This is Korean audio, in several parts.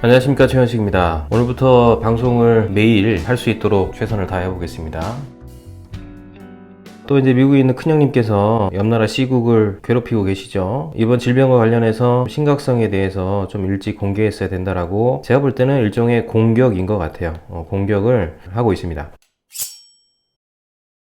안녕하십니까, 최현식입니다. 오늘부터 방송을 매일 할 수 있도록 최선을 다해 보겠습니다. 또 이제 미국에 있는 큰형님께서 옆나라 C국을 괴롭히고 계시죠. 이번 질병과 관련해서 심각성에 대해서 좀 일찍 공개했어야 된다라고, 제가 볼 때는 일종의 공격인 것 같아요. 공격을 하고 있습니다.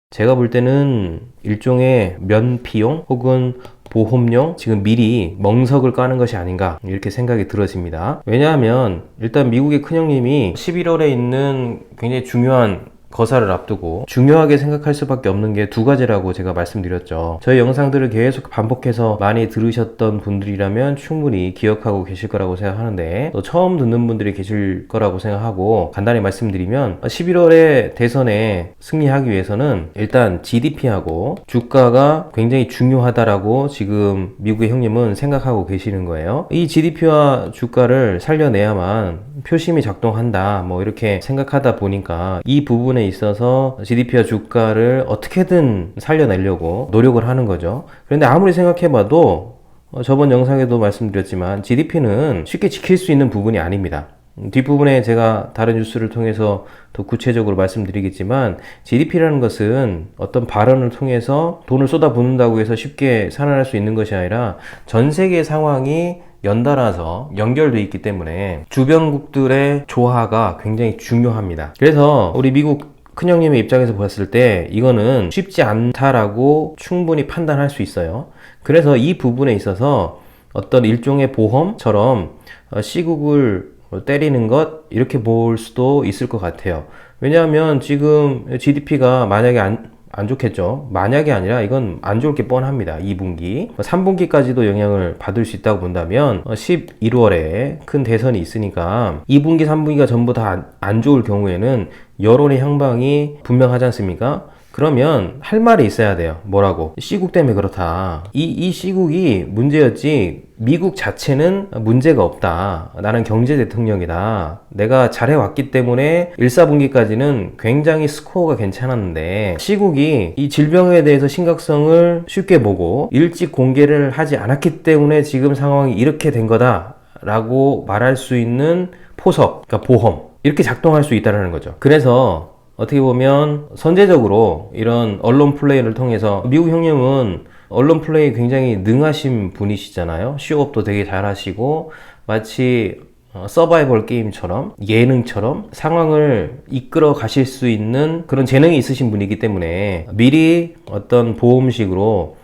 제가 볼 때는 일종의 면피용 혹은 보험용, 지금 미리 멍석을 까는 것이 아닌가, 이렇게 생각이 들어집니다. 왜냐하면 일단 미국의 큰형님이 11월에 있는 굉장히 중요한 거사를 앞두고 중요하게 생각할 수밖에 없는 게 두 가지라고 제가 말씀드렸죠. 저희 영상들을 계속 반복해서 많이 들으셨던 분들이라면 충분히 기억하고 계실 거라고 생각하는데, 또 처음 듣는 분들이 계실 거라고 생각하고 간단히 말씀드리면, 11월에 대선에 승리하기 위해서는 일단 GDP하고 주가가 굉장히 중요하다라고 지금 미국의 형님은 생각하고 계시는 거예요. 이 GDP와 주가를 살려내야만 표심이 작동한다, 뭐 이렇게 생각하다 보니까 이 부분에 있어서 GDP와 주가를 어떻게든 살려내려고 노력을 하는 거죠. 그런데 아무리 생각해봐도 저번 영상에도 말씀드렸지만 GDP는 쉽게 지킬 수 있는 부분이 아닙니다. 뒷부분에 제가 다른 뉴스를 통해서 더 구체적으로 말씀드리겠지만, GDP라는 것은 어떤 발언을 통해서 돈을 쏟아붓는다고 해서 쉽게 살아날 수 있는 것이 아니라 전 세계 상황이 연달아서 연결되어 있기 때문에 주변국들의 조화가 굉장히 중요합니다. 그래서 우리 미국 큰형님의 입장에서 보았을 때 이거는 쉽지 않다라고 충분히 판단할 수 있어요. 그래서 이 부분에 있어서 어떤 일종의 보험처럼 C국을 때리는 것, 이렇게 볼 수도 있을 것 같아요. 왜냐하면 지금 GDP가 만약에 안 좋겠죠. 만약이 아니라 이건 안 좋을 게 뻔합니다. 2분기, 3분기까지도 영향을 받을 수 있다고 본다면 11월에 큰 대선이 있으니까 2분기, 3분기가 전부 다 안 좋을 경우에는 여론의 향방이 분명하지 않습니까? 그러면 할 말이 있어야 돼요. 뭐라고? C국 때문에 그렇다. 이 C국이 문제였지 미국 자체는 문제가 없다. 나는 경제 대통령이다. 내가 잘해왔기 때문에 1, 4분기까지는 굉장히 스코어가 괜찮았는데, C국이 이 질병에 대해서 심각성을 쉽게 보고 일찍 공개를 하지 않았기 때문에 지금 상황이 이렇게 된 거다 라고 말할 수 있는 포석, 그러니까 보험, 이렇게 작동할 수 있다는 거죠. 그래서 어떻게 보면 선제적으로 이런 언론 플레이를 통해서, 미국 형님은 언론 플레이 굉장히 능하신 분이시잖아요. 쇼업도 되게 잘하시고 마치 서바이벌 게임처럼, 예능처럼 상황을 이끌어 가실 수 있는 그런 재능이 있으신 분이기 때문에 미리 어떤 보험식으로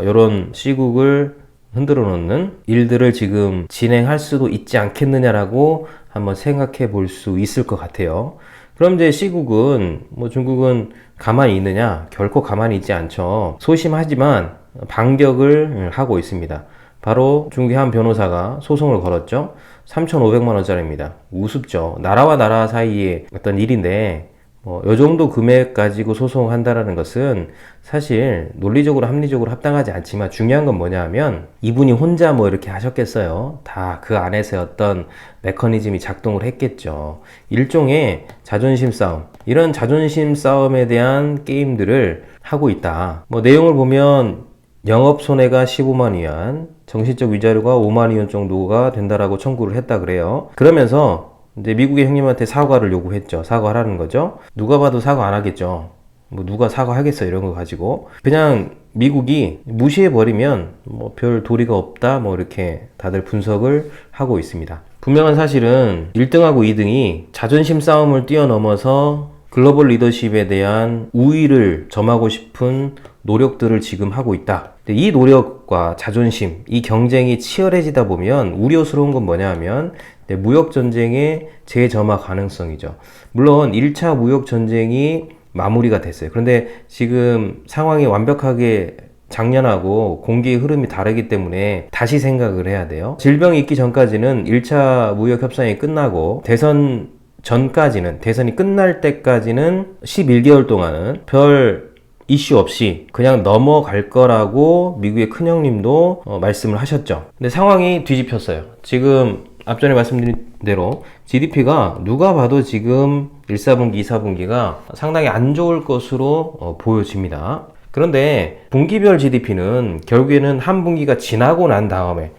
이런 C국을 흔들어 놓는 일들을 지금 진행할 수도 있지 않겠느냐라고 한번 생각해 볼 수 있을 것 같아요. 그럼 이제 C국은, 중국은 가만히 있느냐? 결코 가만히 있지 않죠. 소심하지만 반격을 하고 있습니다. 바로 중국의 한 변호사가 소송을 걸었죠. 3,500만 원짜리입니다. 우습죠. 나라와 나라 사이의 어떤 일인데, 요 정도 금액 가지고 소송한다라는 것은 사실 논리적으로 합리적으로 합당하지 않지만, 중요한 건 뭐냐 하면 이분이 혼자 이렇게 하셨겠어요. 다 그 안에서 어떤 메커니즘이 작동을 했겠죠. 일종의 자존심 싸움, 이런 자존심 싸움에 대한 게임들을 하고 있다. 내용을 보면 영업 손해가 15만 위안, 정신적 위자료가 5만 위안 정도가 된다라고 청구를 했다 그래요. 그러면서 이제 미국의 형님한테 사과를 요구했죠. 사과하라는 거죠. 누가 봐도 사과 안 하겠죠. 누가 사과하겠어, 이런 거 가지고. 그냥 미국이 무시해버리면 별 도리가 없다, 이렇게 다들 분석을 하고 있습니다. 분명한 사실은 1등하고 2등이 자존심 싸움을 뛰어넘어서 글로벌 리더십에 대한 우위를 점하고 싶은 노력들을 지금 하고 있다. 이 노력과 자존심, 이 경쟁이 치열해지다 보면 우려스러운 건 뭐냐 하면 무역전쟁의 재점화 가능성이죠. 물론 1차 무역전쟁이 마무리가 됐어요. 그런데 지금 상황이 완벽하게 작년하고 공기의 흐름이 다르기 때문에 다시 생각을 해야 돼요. 질병이 있기 전까지는 1차 무역 협상이 끝나고 대선 전까지는, 대선이 끝날 때까지는 11개월 동안은 별 이슈 없이 그냥 넘어갈 거라고 미국의 큰형님도 말씀을 하셨죠. 근데 상황이 뒤집혔어요. 지금 앞전에 말씀드린 대로 GDP가 누가 봐도 지금 1, 4분기, 2, 4분기가 상당히 안 좋을 것으로 보여집니다. 그런데 분기별 GDP는 결국에는 한 분기가 지나고 난 다음에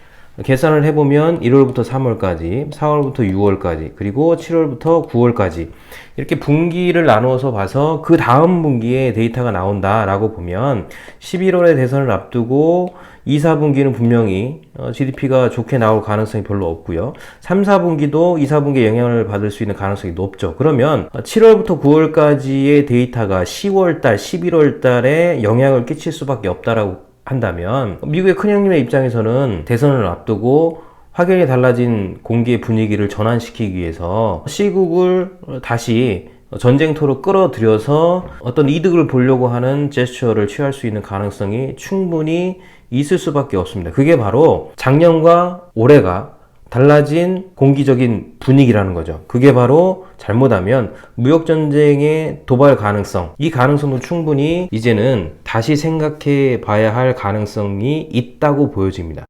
계산을 해보면 1월부터 3월까지, 4월부터 6월까지, 그리고 7월부터 9월까지 이렇게 분기를 나누어서 봐서 그 다음 분기에 데이터가 나온다라고 보면 11월에 대선을 앞두고 2, 4분기는 분명히 GDP가 좋게 나올 가능성이 별로 없고요. 3, 4분기도 2, 4분기에 영향을 받을 수 있는 가능성이 높죠. 그러면 7월부터 9월까지의 데이터가 10월달, 11월달에 영향을 끼칠 수밖에 없다라고 한다면 미국의 큰형님의 입장에서는 대선을 앞두고 확연히 달라진 공기의 분위기를 전환시키기 위해서 시국을 다시 전쟁터로 끌어들여서 어떤 이득을 보려고 하는 제스처를 취할 수 있는 가능성이 충분히 있을 수밖에 없습니다. 그게 바로 작년과 올해가 달라진 공기적인 분위기라는 거죠. 그게 바로 잘못하면 무역전쟁의 도발 가능성, 이 가능성도 충분히 이제는 다시 생각해 봐야 할 가능성이 있다고 보여집니다.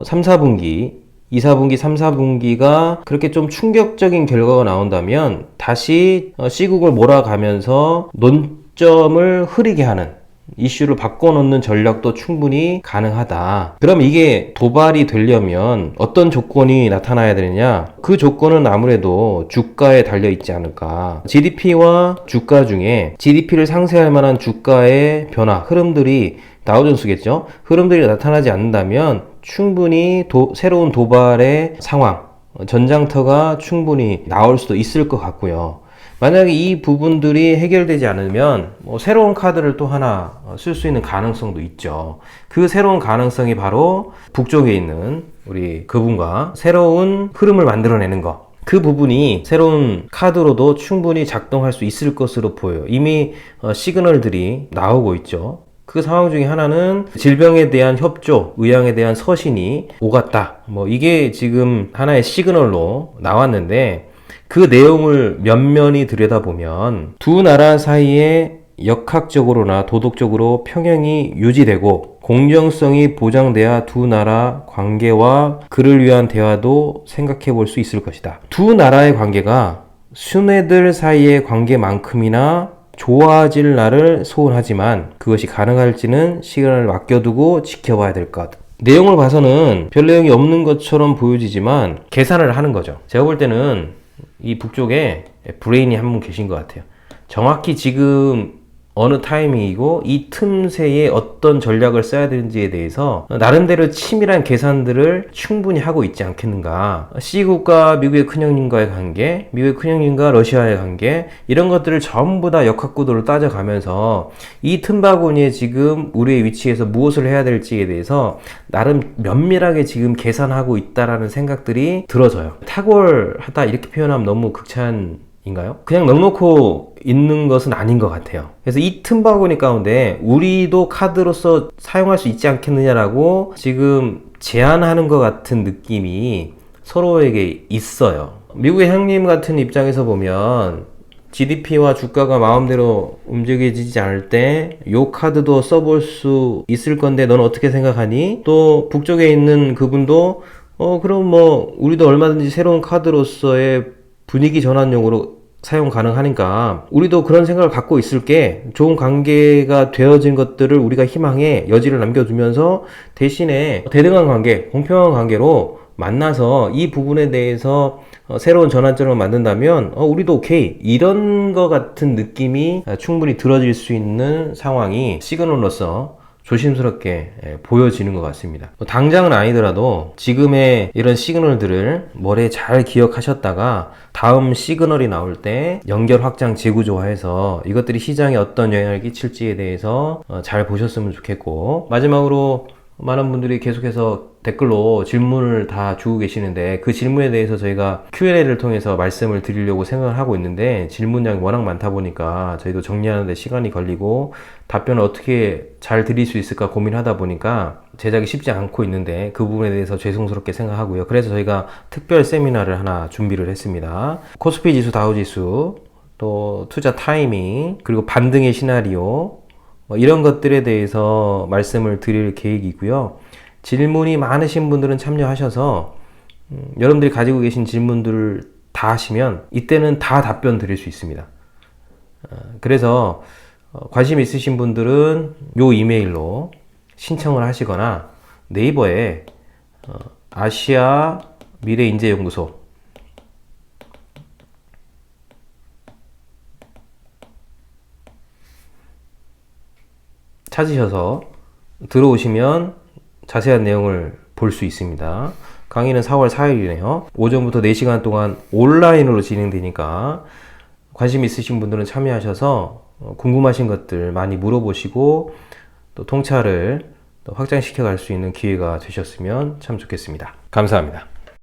3, 4분기, 2, 4분기, 3, 4분기가 그렇게 좀 충격적인 결과가 나온다면 다시 시국을 몰아가면서 논점을 흐리게 하는 이슈를 바꿔놓는 전략도 충분히 가능하다. 그럼 이게 도발이 되려면 어떤 조건이 나타나야 되느냐? 그 조건은 아무래도 주가에 달려 있지 않을까. GDP와 주가 중에 GDP를 상쇄할 만한 주가의 변화, 흐름들이 다우존스겠죠? 흐름들이 나타나지 않는다면 충분히 새로운 도발의 상황, 전장터가 충분히 나올 수도 있을 것 같고요. 만약에 이 부분들이 해결되지 않으면 새로운 카드를 또 하나 쓸 수 있는 가능성도 있죠. 그 새로운 가능성이 바로 북쪽에 있는 우리 그분과 새로운 흐름을 만들어내는 것. 그 부분이 새로운 카드로도 충분히 작동할 수 있을 것으로 보여요. 이미 시그널들이 나오고 있죠. 그 상황 중에 하나는 질병에 대한 협조, 의학에 대한 서신이 오갔다. 이게 지금 하나의 시그널로 나왔는데 그 내용을 면면히 들여다보면 두 나라 사이에 역학적으로나 도덕적으로 평형이 유지되고 공정성이 보장돼야 두 나라 관계와 그를 위한 대화도 생각해 볼 수 있을 것이다. 두 나라의 관계가 순애들 사이의 관계만큼이나 좋아질 날을 소원하지만 그것이 가능할지는 시간을 맡겨두고 지켜봐야 될 것. 내용을 봐서는 별 내용이 없는 것처럼 보여지지만 계산을 하는 거죠. 제가 볼 때는 이 북쪽에 브레인이 한 분 계신 것 같아요. 정확히 지금 어느 타이밍이고 이 틈새에 어떤 전략을 써야 되는지에 대해서 나름대로 치밀한 계산들을 충분히 하고 있지 않겠는가. C국과 미국의 큰형님과의 관계, 미국의 큰형님과 러시아의 관계, 이런 것들을 전부 다 역학구도로 따져가면서 이 틈바구니에 지금 우리의 위치에서 무엇을 해야 될지에 대해서 나름 면밀하게 지금 계산하고 있다라는 생각들이 들어져요. 탁월하다 이렇게 표현하면 너무 극찬인가요? 그냥 넉넉고 있는 것은 아닌 것 같아요. 그래서 이 틈바구니 가운데 우리도 카드로서 사용할 수 있지 않겠느냐라고 지금 제안하는 것 같은 느낌이 서로에게 있어요. 미국의 형님 같은 입장에서 보면 GDP와 주가가 마음대로 움직여지지 않을 때 이 카드도 써볼 수 있을 건데 넌 어떻게 생각하니? 또 북쪽에 있는 그분도 그럼 우리도 얼마든지 새로운 카드로서의 분위기 전환용으로 사용 가능하니까 우리도 그런 생각을 갖고 있을게. 좋은 관계가 되어진 것들을 우리가 희망해 여지를 남겨두면서 대신에 대등한 관계, 공평한 관계로 만나서 이 부분에 대해서 새로운 전환점을 만든다면 우리도 오케이, 이런 것 같은 느낌이 충분히 들어질 수 있는 상황이 시그널로서 조심스럽게 보여지는 것 같습니다. 당장은 아니더라도 지금의 이런 시그널들을 머리에 잘 기억하셨다가 다음 시그널이 나올 때 연결 확장 재구조화해서 이것들이 시장에 어떤 영향을 끼칠지에 대해서 잘 보셨으면 좋겠고, 마지막으로 많은 분들이 계속해서 댓글로 질문을 다 주고 계시는데 그 질문에 대해서 저희가 Q&A를 통해서 말씀을 드리려고 생각을 하고 있는데 질문량이 워낙 많다 보니까 저희도 정리하는 데 시간이 걸리고 답변을 어떻게 잘 드릴 수 있을까 고민하다 보니까 제작이 쉽지 않고 있는데 그 부분에 대해서 죄송스럽게 생각하고요. 그래서 저희가 특별 세미나를 하나 준비를 했습니다. 코스피 지수, 다우 지수, 또 투자 타이밍, 그리고 반등의 시나리오, 이런 것들에 대해서 말씀을 드릴 계획이고요. 질문이 많으신 분들은 참여하셔서 여러분들이 가지고 계신 질문들을 다 하시면 이때는 다 답변 드릴 수 있습니다. 그래서 관심 있으신 분들은 요 이메일로 신청을 하시거나 네이버에 아시아 미래인재연구소 찾으셔서 들어오시면 자세한 내용을 볼 수 있습니다. 강의는 4월 4일이네요. 오전부터 4시간 동안 온라인으로 진행되니까 관심 있으신 분들은 참여하셔서 궁금하신 것들 많이 물어보시고 또 통찰을 또 확장시켜 갈 수 있는 기회가 되셨으면 참 좋겠습니다. 감사합니다.